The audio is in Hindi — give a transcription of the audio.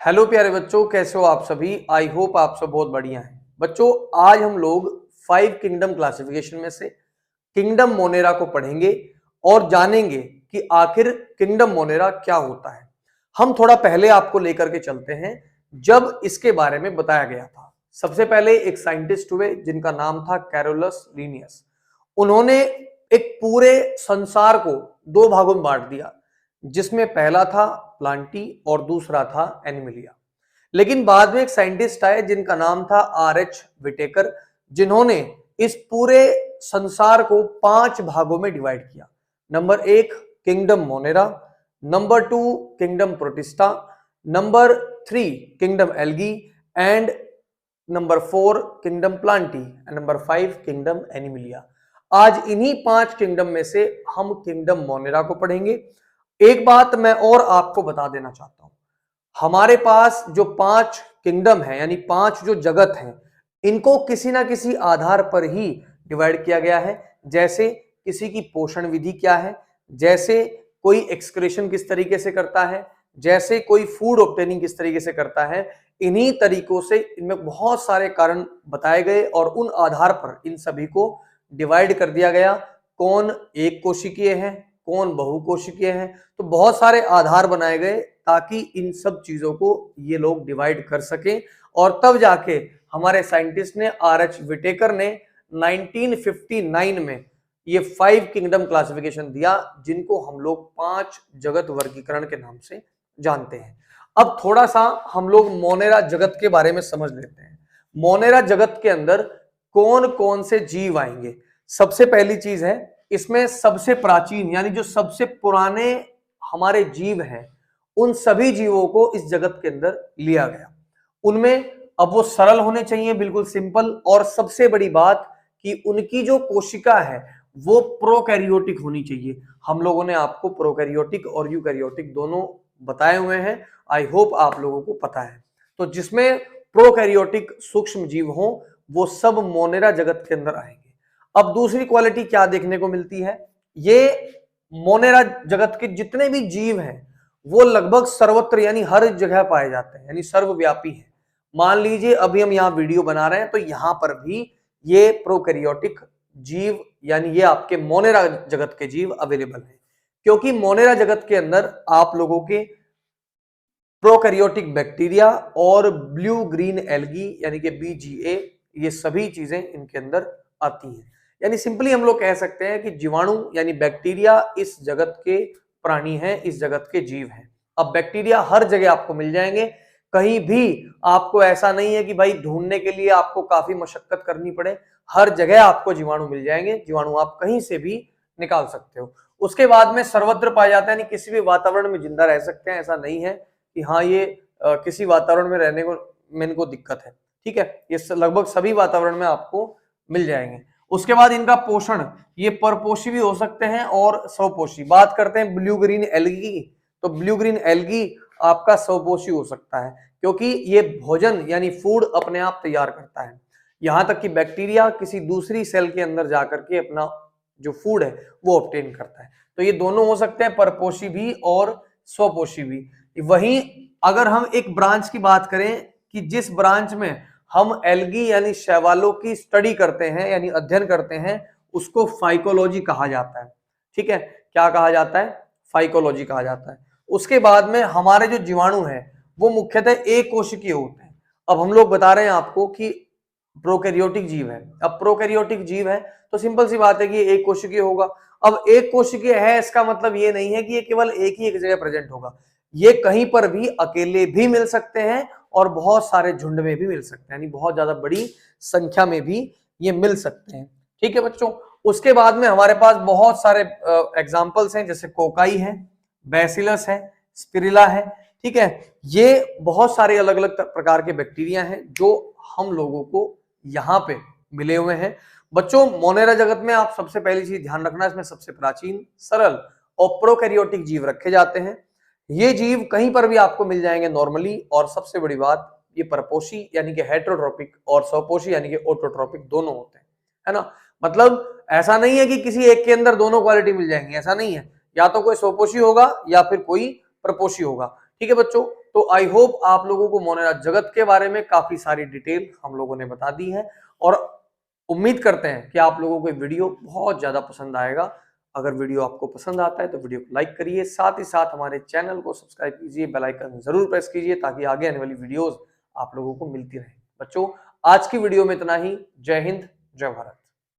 हेलो प्यारे बच्चों, कैसे हो आप सभी। आई होप आप सब बहुत बढ़िया हैं। बच्चों, आज हम लोग 5 किंगडम क्लासिफिकेशन में से किंगडम मोनेरा को पढ़ेंगे और जानेंगे कि आखिर किंगडम मोनेरा क्या होता है। हम थोड़ा पहले आपको लेकर के चलते हैं जब इसके बारे में बताया गया था। सबसे पहले एक साइंटिस्ट हुए जिनका नाम था कैरोलस लीनियस। उन्होंने एक पूरे संसार को दो भागों में बांट दिया, जिसमें पहला था प्लांटी और दूसरा था एनिमलिया। लेकिन बाद में एक साइंटिस्ट आए जिनका नाम था आर.एच. विटेकर, जिन्होंने इस पूरे संसार को 5 भागों में डिवाइड किया। Number 1 kingdom Monera, number 2 kingdom protista, number 3 kingdom algae and number 4 kingdom Plantae and number 5 kingdom Animalia. आज इन्हीं 5 किंगडम में से हम किंगडम मोनेरा को पढ़ेंगे। एक बात मैं और आपको बता देना चाहता हूं, हमारे पास जो 5 किंगडम है यानी 5 जो जगत हैं, इनको किसी ना किसी आधार पर ही डिवाइड किया गया है। जैसे किसी की पोषण विधि क्या है, जैसे कोई एक्सक्रीशन किस तरीके से करता है, जैसे कोई फूड ऑब्टेनिंग किस तरीके से करता है। इन्हीं तरीकों से इनमें बहुत सारे कारण बताए गए और उन आधार पर इन सभी को डिवाइड कर दिया गया। कौन एक कोशिकीय है, कौन बहुकोशिकीय है, तो बहुत सारे आधार बनाए गए ताकि इन सब चीजों को ये लोग डिवाइड कर सकें। और तब जाके हमारे साइंटिस्ट ने आर.एच. विटेकर ने 1959 में ये 5 किंगडम क्लासिफिकेशन दिया, जिनको हम लोग 5 जगत वर्गीकरण के नाम से जानते हैं। अब थोड़ा सा हम लोग मोनेरा जगत के बारे में समझ लेते हैं। मोनेरा जगत के अंदर कौन कौन से जीव आएंगे। सबसे पहली चीज है, इसमें सबसे प्राचीन यानी जो सबसे पुराने हमारे जीव हैं, उन सभी जीवों को इस जगत के अंदर लिया गया। उनमें अब वो सरल होने चाहिए, बिल्कुल सिंपल, और सबसे बड़ी बात कि उनकी जो कोशिका है वो प्रोकैरियोटिक होनी चाहिए। हम लोगों ने आपको प्रोकैरियोटिक और यूकैरियोटिक दोनों बताए हुए हैं, आई होप आप लोगों को पता है। तो जिसमें प्रोकैरियोटिक सूक्ष्म जीव हो वो सब मोनेरा जगत के अंदर आएंगे। अब दूसरी क्वालिटी क्या देखने को मिलती है, ये मोनेरा जगत के जितने भी जीव हैं वो लगभग सर्वत्र यानी हर जगह पाए जाते हैं, यानी सर्वव्यापी है। मान लीजिए अभी हम यहाँ वीडियो बना रहे हैं तो यहाँ पर भी ये प्रोकैरियोटिक जीव यानी ये आपके मोनेरा जगत के जीव अवेलेबल हैं, क्योंकि मोनेरा जगत के अंदर आप लोगों के प्रोकैरियोटिक बैक्टीरिया और ब्लू ग्रीन एल्गी यानी कि BGA, ये सभी चीजें इनके अंदर आती हैं। यानी सिंपली हम लोग कह सकते हैं कि जीवाणु यानी बैक्टीरिया इस जगत के प्राणी हैं, इस जगत के जीव हैं। अब बैक्टीरिया हर जगह आपको मिल जाएंगे, कहीं भी आपको ऐसा नहीं है कि भाई ढूंढने के लिए आपको काफी मशक्कत करनी पड़े। हर जगह आपको जीवाणु मिल जाएंगे, जीवाणु आप कहीं से भी निकाल सकते हो। उसके बाद में सर्वत्र पाया जाता है, यानी किसी भी वातावरण में जिंदा रह सकते हैं। ऐसा नहीं है कि हाँ ये किसी वातावरण में रहने को में इनको दिक्कत है, ठीक है। ये लगभग सभी वातावरण में आपको मिल जाएंगे। उसके बाद इनका पोषण, ये परपोषी भी हो सकते हैं और स्वपोषी। बात करते हैं ब्लू ग्रीन एल्गी की, तो ब्लू ग्रीन एल्गी आपका स्वपोषी हो सकता है, क्योंकि ये भोजन यानी फूड अपने आप तैयार करता है। यहां तक कि बैक्टीरिया किसी दूसरी सेल के अंदर जाकर के अपना जो फूड है वो ऑब्टेन करता है। तो ये दोनों हो सकते हैं, परपोषी भी और स्वपोषी भी। वहीं अगर हम एक ब्रांच की बात करें कि जिस ब्रांच में हम एल्गी यानी शैवालों की स्टडी करते हैं यानी अध्ययन करते हैं, उसको फाइकोलॉजी कहा जाता है, ठीक है। क्या कहा जाता है? फाइकोलॉजी कहा जाता है। उसके बाद में हमारे जो जीवाणु हैं वो मुख्यतः एक कोशिकीय होते हैं। अब हम लोग बता रहे हैं आपको कि प्रोकैरियोटिक जीव है। अब प्रोकैरियोटिक जीव है तो सिंपल सी बात है कि एक कोशिकीय होगा। अब एक कोशिकीय है इसका मतलब ये नहीं है कि ये केवल एक ही एक जगह प्रेजेंट होगा, ये कहीं पर भी अकेले भी मिल सकते हैं और बहुत सारे झुंड में भी मिल सकते हैं, यानी बहुत ज्यादा बड़ी संख्या में भी ये मिल सकते हैं, ठीक है बच्चों। उसके बाद में हमारे पास बहुत सारे एग्जाम्पल्स हैं, जैसे कोकाई है, बैसिलस है, स्पिरिला है, ठीक है। ये बहुत सारे अलग अलग प्रकार के बैक्टीरिया हैं जो हम लोगों को यहाँ पे मिले हुए हैं। बच्चों, मोनेरा जगत में आप सबसे पहली चीज ध्यान रखना, इसमें सबसे प्राचीन, सरल और प्रोकैरियोटिक जीव रखे जाते हैं। ये जीव कहीं पर भी आपको मिल जाएंगे नॉर्मली, और सबसे बड़ी बात ये परपोषी यानी कि हेटेरोट्रोपिक और स्वपोषी यानी कि ऑटोट्रोपिक दोनों होते हैं, है ना। मतलब ऐसा नहीं है कि किसी एक के अंदर दोनों क्वालिटी मिल जाएंगी, ऐसा नहीं है। या तो कोई स्वपोषी होगा या फिर कोई परपोषी होगा, ठीक है बच्चों। तो आई होप आप लोगों को मोनेरा जगत के बारे में काफी सारी डिटेल हम लोगों ने बता दी है और उम्मीद करते हैं कि आप लोगों को वीडियो बहुत ज्यादा पसंद आएगा। अगर वीडियो आपको पसंद आता है तो वीडियो को लाइक करिए, साथ ही साथ हमारे चैनल को सब्सक्राइब कीजिए, बेल आइकन जरूर प्रेस कीजिए ताकि आगे आने वाली वीडियोस आप लोगों को मिलती रहे। बच्चों आज की वीडियो में इतना ही। जय हिंद, जय भारत।